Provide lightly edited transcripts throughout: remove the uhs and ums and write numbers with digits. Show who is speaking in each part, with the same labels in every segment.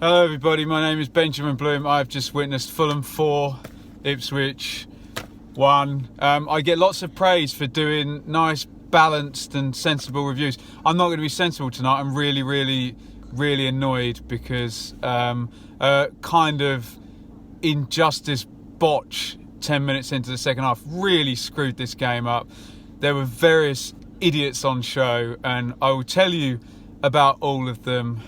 Speaker 1: Hello everybody, my name is Benjamin Bloom. I've just witnessed Fulham 4, Ipswich 1. I get lots of praise for doing nice, balanced and sensible reviews. I'm not going to be sensible tonight. I'm really annoyed because kind of injustice botch 10 minutes into the second half really screwed this game up. There were various idiots on show and I will tell you about all of them.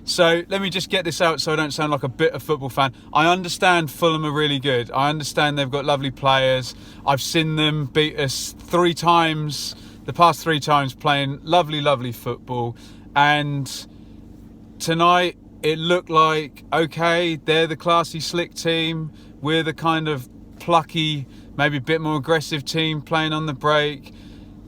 Speaker 1: So let me just get this out so I don't sound like a bitter football fan. I understand Fulham are really good. I understand they've got lovely players. I've seen them beat us 3 times, the past 3 times, playing lovely football. And tonight it looked like, okay, they're the classy, slick team. We're the kind of plucky, maybe a bit more aggressive team playing on the break.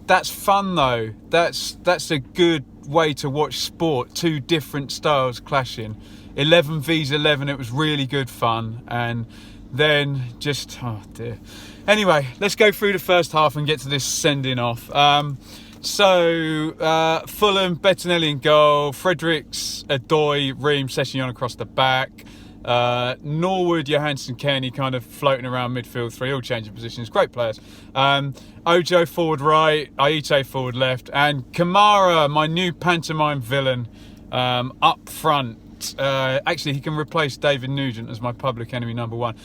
Speaker 1: That's fun though. That's a good way to watch sport. 2 different styles clashing. 11 vs 11. It was really good fun. And then just, oh dear. Anyway, let's go through the first half and get to this sending off. Fulham, Bettinelli in goal. Fredericks, Adoy, Ream, Sessegnon across the back. Norwood, Johansson, Kenny kind of floating around midfield 3, all changing positions. Great players. Ojo forward right, Aite forward left, and Kamara, my new pantomime villain, up front. Actually, he can replace David Nugent as my public enemy number 1.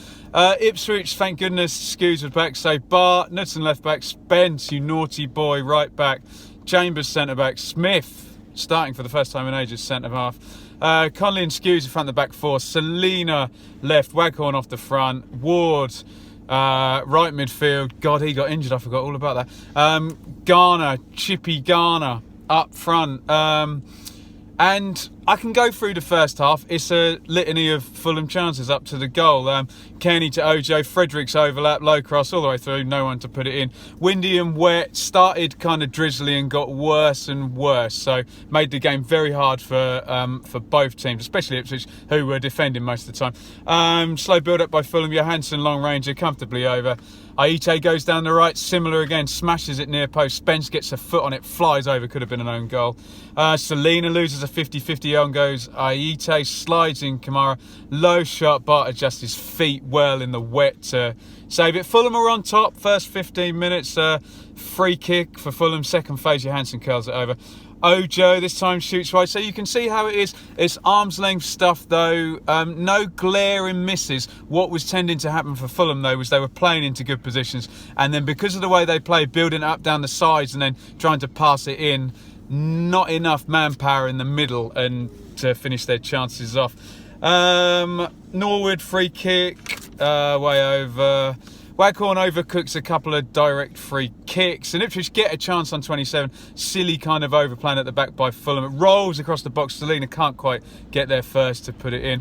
Speaker 1: Ipswich, thank goodness, Scoos was back. So Bart, Knudsen left back, Spence, you naughty boy, right back. Chambers centre back, Smith starting for the first time in ages, centre half. Conley and Skews in front of the back 4. Selina left. Waghorn off the front. Ward right midfield. God, he got injured. I forgot all about that. Garner, Chippy Garner up front. And I can go through the first half. It's a litany of Fulham chances up to the goal. Kenny to Ojo, Fredericks overlap, low cross all the way through, no one to put it in. Windy and wet, started kind of drizzly and got worse and worse. So made the game very hard for both teams, especially Ipswich, who were defending most of the time. Slow build-up by Fulham, Johansson, long ranger, comfortably over. Aite goes down the right, similar again, smashes it near post. Spence gets a foot on it, flies over, could have been an own goal. Selina loses a 50-50 on goes. Aite slides in Kamara, low shot, Bart adjusts his feet well in the wet to save it. Fulham are on top, first 15 minutes, free kick for Fulham, second phase, Johansson curls it over. Ojo this time shoots wide, so you can see how it is. It's arm's length stuff though, no glaring misses. What was tending to happen for Fulham though was they were playing into good positions, and then because of the way they play, building it up down the sides and then trying to pass it in, not enough manpower in the middle and to finish their chances off. Norwood free kick, way over. Waghorn overcooks a couple of direct free kicks, and Ipswich get a chance on 27. Silly kind of overplan at the back by Fulham. It rolls across the box. Selina can't quite get there first to put it in.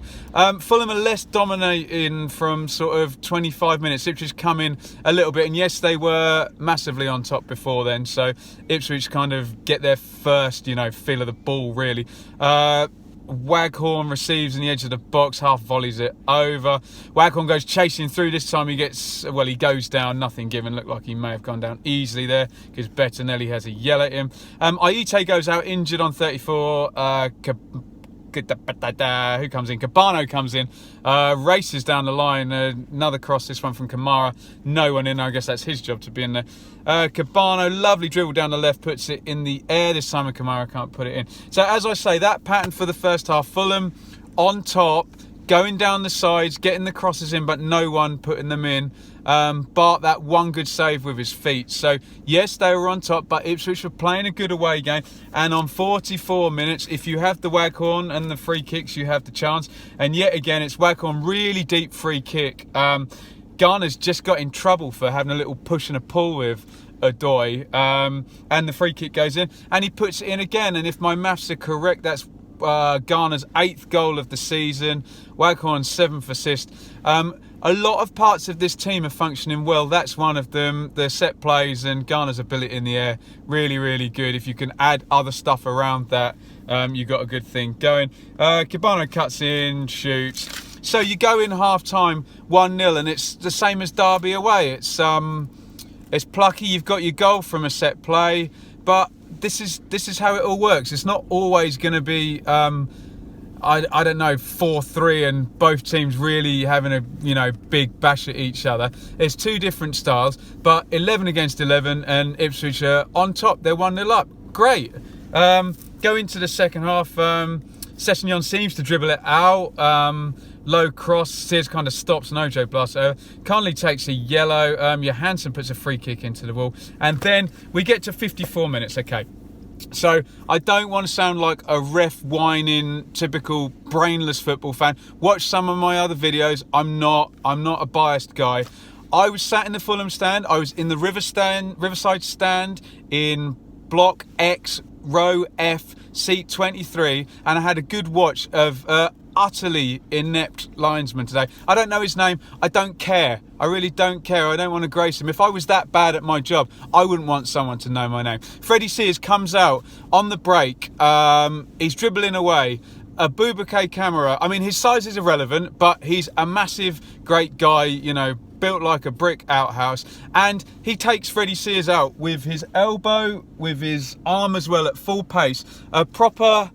Speaker 1: Fulham are less dominating from sort of 25 minutes. Ipswich come in a little bit, and yes, they were massively on top before then. So Ipswich kind of get their first, feel of the ball really. Waghorn receives in the edge of the box, half volleys it over. Waghorn goes chasing through. This time he goes down, nothing given. Looked like he may have gone down easily there because Bettinelli has a yell at him. Aite goes out injured on 34. Who comes in? Cabano comes in, races down the line. Another cross, this one from Kamara. No one in. I guess that's his job to be in there. Cabano, lovely dribble down the left, puts it in the air. This time Kamara can't put it in. So as I say, that pattern for the first half, Fulham on top, going down the sides, getting the crosses in, but no one putting them in. Bart, that one good save with his feet. So yes, they were on top, but Ipswich were playing a good away game, and on 44 minutes, if you have the Waghorn and the free kicks, you have the chance. And yet again, it's Waghorn, really deep free kick. Garner's just got in trouble for having a little push and a pull with Adoy, and the free kick goes in and he puts it in again. And if my maths are correct, that's Garner's 8th goal of the season, Waghorn's 7th assist. A lot of parts of this team are functioning well. That's one of them. The set plays and Garner's ability in the air, really good. If you can add other stuff around that, you've got a good thing going. Cabano cuts in, shoots. So you go in half-time 1-0, and it's the same as Derby away. It's plucky. You've got your goal from a set play, but this is how it all works. It's not always going to be I don't know, 4-3, and both teams really having a, you know, big bash at each other. It's two different styles, but 11 against 11, and Ipswich are on top. They're 1-0 up. Great. Go into the second half. Sessegnon seems to dribble it out. Low cross. Sears kind of stops. Nojo blasts over. Conley takes a yellow. Johansson puts a free kick into the wall. And then we get to 54 minutes. Okay. So I don't want to sound like a ref whining typical brainless football fan. Watch some of my other videos. I'm not a biased guy. I was sat in the Fulham stand. I was in the Riverside stand in Block X, row F, seat 23, and I had a good watch of utterly inept linesman today. I don't know his name. I don't care. I really don't care. I don't want to grace him. If I was that bad at my job, I wouldn't want someone to know my name. Freddie Sears comes out on the break. He's dribbling away. Boubacar Kamara, I mean, his size is irrelevant, but he's a massive, great guy, you know, built like a brick outhouse. And he takes Freddie Sears out with his elbow, with his arm as well, at full pace. A proper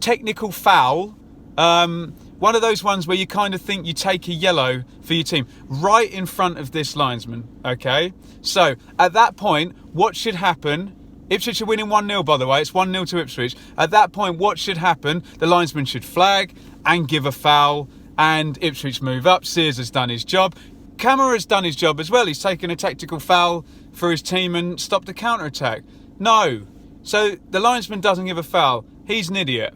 Speaker 1: technical foul. One of those ones where you kind of think you take a yellow for your team, right in front of this linesman, okay? So, at that point, what should happen? Ipswich are winning 1-0, by the way. It's 1-0 to Ipswich. At that point, what should happen? The linesman should flag and give a foul, and Ipswich move up. Sears has done his job. Kamara's done his job as well. He's taken a tactical foul for his team and stopped a counter-attack. No. So, the linesman doesn't give a foul. He's an idiot.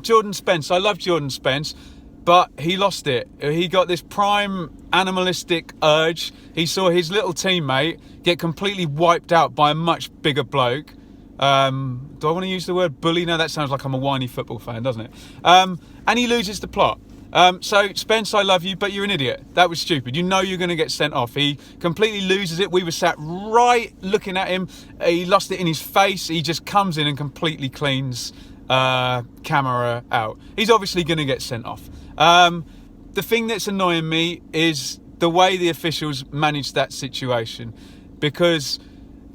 Speaker 1: Jordan Spence, I love Jordan Spence, but he lost it. He got this prime animalistic urge. He saw his little teammate get completely wiped out by a much bigger bloke. Do I want to use the word bully? No, that sounds like I'm a whiny football fan, doesn't it? And he loses the plot. So, Spence, I love you, but you're an idiot. That was stupid. You know you're going to get sent off. He completely loses it. We were sat right looking at him. He lost it in his face. He just comes in and completely cleans Kamara out. He's obviously going to get sent off. The thing that's annoying me is the way the officials managed that situation, because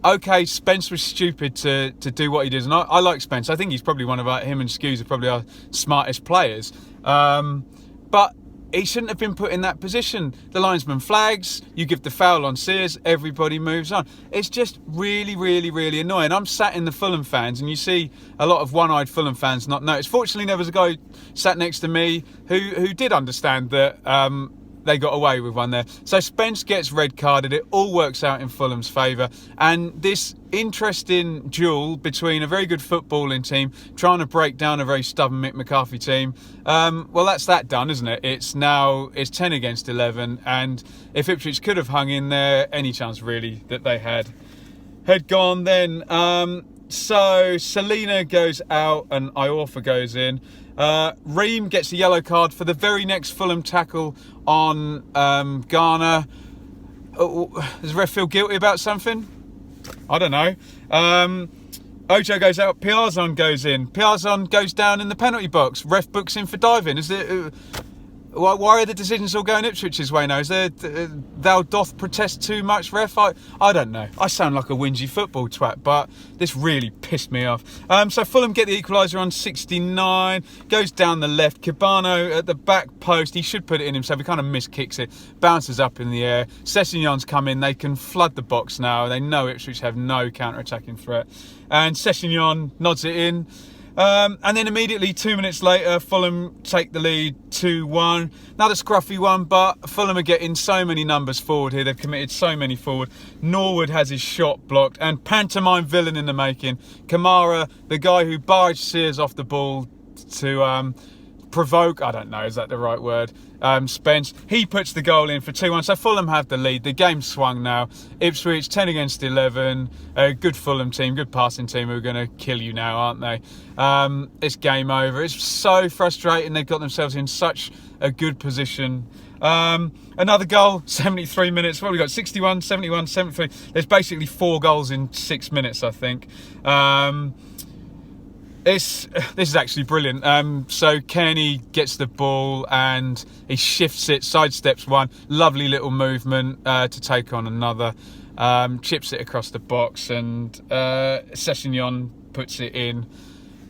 Speaker 1: okay, Spence was stupid to do what he did, and I like Spence. I think he's probably one of him and Skews are probably our smartest players, but he shouldn't have been put in that position. The linesman flags, you give the foul on Sears, everybody moves on. It's just really, really, really annoying. I'm sat in the Fulham fans, and you see a lot of one-eyed Fulham fans not notice. Fortunately, there was a guy sat next to me who did understand that they got away with one there. So Spence gets red carded. It all works out in Fulham's favour. And this interesting duel between a very good footballing team trying to break down a very stubborn Mick McCarthy team, well, that's that done, isn't it? It's 10 against 11. And if Ipswich could have hung in there, any chance really that they had gone then. So Selina goes out and Iorfa goes in. Ream gets a yellow card for the very next Fulham tackle on Garner. Does the ref feel guilty about something? I don't know. Ojo goes out. Piazon goes in. Piazon goes down in the penalty box. Ref books him for diving. Is it? Why are the decisions all going Ipswich's way now? Is there thou doth protest too much, ref? I don't know. I sound like a whingy football twat, but this really pissed me off. So Fulham get the equaliser on 69. Goes down the left. Cabano at the back post. He should put it in himself. He kind of miskicks it. Bounces up in the air. Sessegnon's come in. They can flood the box now. They know Ipswich have no counter-attacking threat. And Sessegnon nods it in. And then immediately 2 minutes later, Fulham take the lead 2-1. Another scruffy one, but Fulham are getting so many numbers forward here. They've committed so many forward. Norwood has his shot blocked, and pantomime villain in the making. Kamara, the guy who barged Sears off the ball to provoke, I don't know, is that the right word? Spence, he puts the goal in for 2-1. So Fulham have the lead. The game's swung now. Ipswich 10 against 11. A good Fulham team, good passing team who are going to kill you now, aren't they? It's game over. It's so frustrating. They've got themselves in such a good position. Another goal, 73 minutes. What have we got? 61, 71, 73. There's basically 4 goals in 6 minutes, I think. This is actually brilliant. So Kearney gets the ball and he shifts it, sidesteps one, lovely little movement to take on another, chips it across the box, and Sessegnon puts it in.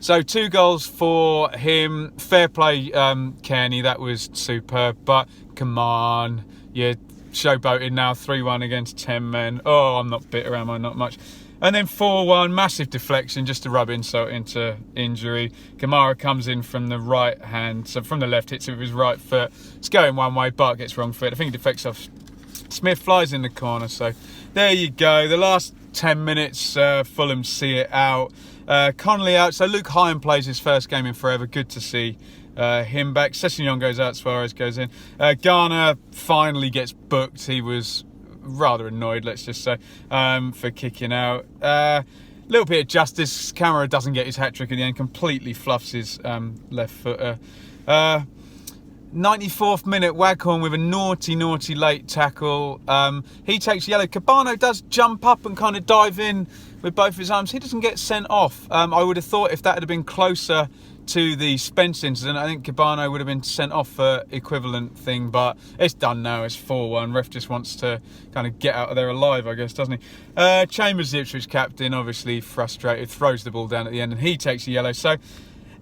Speaker 1: So 2 goals for him. Fair play, Kearney. That was superb. But come on, you're showboating now. 3-1 against 10 men. Oh, I'm not bitter, am I? Not much. And then 4-1, massive deflection just to rub insult into injury. Kamara comes in from the right hand, so from the left, hits it with his right foot. It's going one way, Bart gets wrong foot. I think he deflects off. Smith flies in the corner, so there you go. The last 10 minutes, Fulham see it out. Connolly out, so Luke Hine plays his first game in forever. Good to see him back. Sessegnon goes out, Suarez goes in. Garner finally gets booked. He was rather annoyed, let's just say, for kicking out. Little bit of justice. Camara doesn't get his hat-trick in the end, completely fluffs his left footer. 94th minute, Waghorn with a naughty late tackle. He takes yellow. Cabano does jump up and kind of dive in with both his arms. He doesn't get sent off. I would have thought if that had been closer to the Spence incident, I think Cabano would have been sent off for equivalent thing, but it's done now. It's 4-1. Ref just wants to kind of get out of there alive, I guess, doesn't he? Chambers, the Ipswich captain, obviously frustrated, throws the ball down at the end and he takes a yellow. So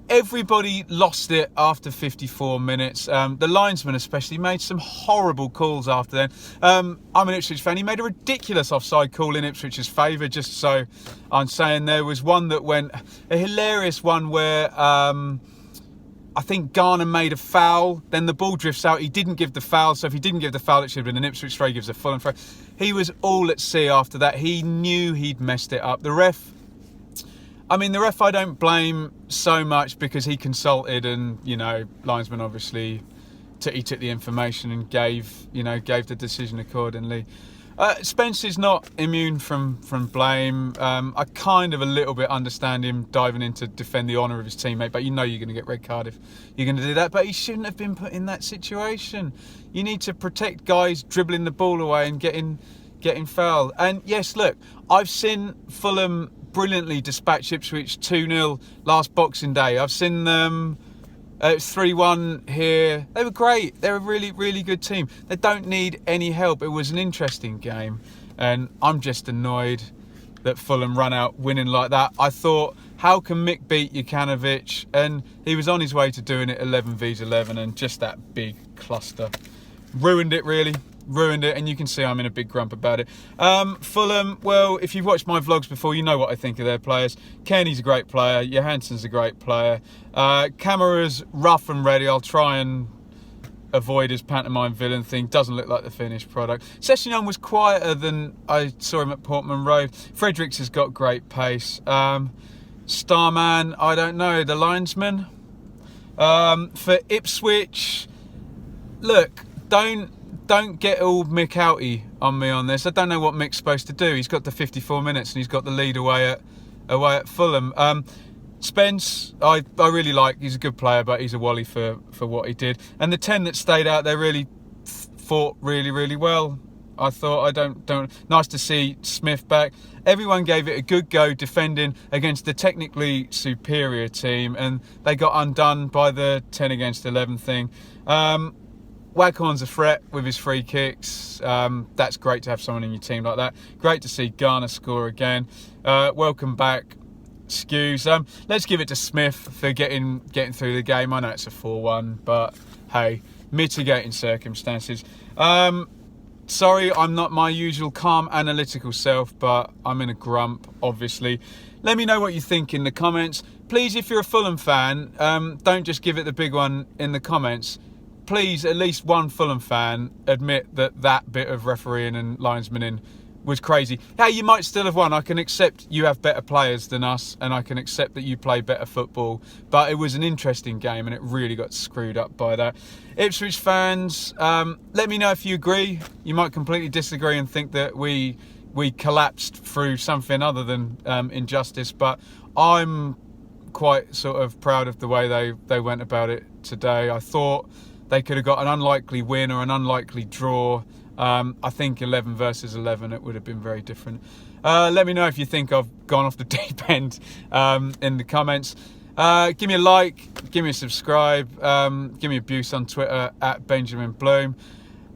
Speaker 1: everybody lost it after 54 minutes. The linesman especially made some horrible calls after then. I'm an Ipswich fan. He made a ridiculous offside call in Ipswich's favour, just so I'm saying. There was one that went, a hilarious one where I think Garner made a foul, then the ball drifts out. He didn't give the foul, so if he didn't give the foul, it should have been an Ipswich throw. He gives a Fulham throw. He was all at sea after that. He knew he'd messed it up. The ref I don't blame so much because he consulted and, linesman obviously he took the information and gave the decision accordingly. Spence is not immune from blame. I kind of a little bit understand him diving in to defend the honour of his teammate, but you're going to get red card if you're going to do that. But he shouldn't have been put in that situation. You need to protect guys dribbling the ball away and getting fouled. And yes, look, I've seen Fulham brilliantly dispatch Ipswich 2-0 last Boxing Day. I've seen them. It's 3-1 here. They were great. They're a really good team. They don't need any help. It was an interesting game, and I'm just annoyed that Fulham run out winning like that. I thought, how can Mick beat Jukanovic? And he was on his way to doing it 11 vs 11, and just that big cluster ruined it, really. Ruined it, and you can see I'm in a big grump about it. Fulham, well, if you've watched my vlogs before, you know what I think of their players. Kenny's a great player. Johansson's a great player. Camara's rough and ready. I'll try and avoid his pantomime villain thing. Doesn't look like the finished product. Sessegnon was quieter than I saw him at Portman Road. Fredericks has got great pace. Starman, I don't know. The linesman. For Ipswich, look, don't get all Mick outy on me on this. I don't know what Mick's supposed to do. He's got the 54 minutes and he's got the lead away at Fulham. Spence, I really like. He's a good player, but he's a wally for what he did. And the 10 that stayed out there really fought really well. I thought, nice to see Smith back. Everyone gave it a good go defending against the technically superior team, and they got undone by the 10 against 11 thing. Waghorn's a threat with his free kicks. That's great to have someone in your team like that. Great to see Garner score again. Welcome back, Skews. Let's give it to Smith for getting through the game. I know it's a 4-1, but hey, mitigating circumstances. Sorry, I'm not my usual calm, analytical self, but I'm in a grump, obviously. Let me know what you think in the comments. Please, if you're a Fulham fan, don't just give it the big one in the comments. Please, at least one Fulham fan admit that bit of refereeing and linesmaning was crazy. Hey, you might still have won. I can accept you have better players than us, and I can accept that you play better football. But it was an interesting game, and it really got screwed up by that. Ipswich fans, let me know if you agree. You might completely disagree and think that we collapsed through something other than injustice. But I'm quite sort of proud of the way they went about it today. I thought they could have got an unlikely win or an unlikely draw. I think 11 versus 11, it would have been very different. Let me know if you think I've gone off the deep end in the comments. Give me a like, give me a subscribe, give me abuse on Twitter at Benjamin Bloom.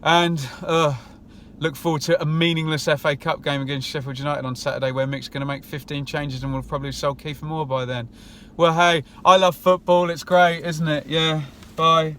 Speaker 1: And look forward to a meaningless FA Cup game against Sheffield United on Saturday, where Mick's going to make 15 changes and we'll probably have sold Kiefer Moore by then. Well, hey, I love football. It's great, isn't it? Yeah. Bye.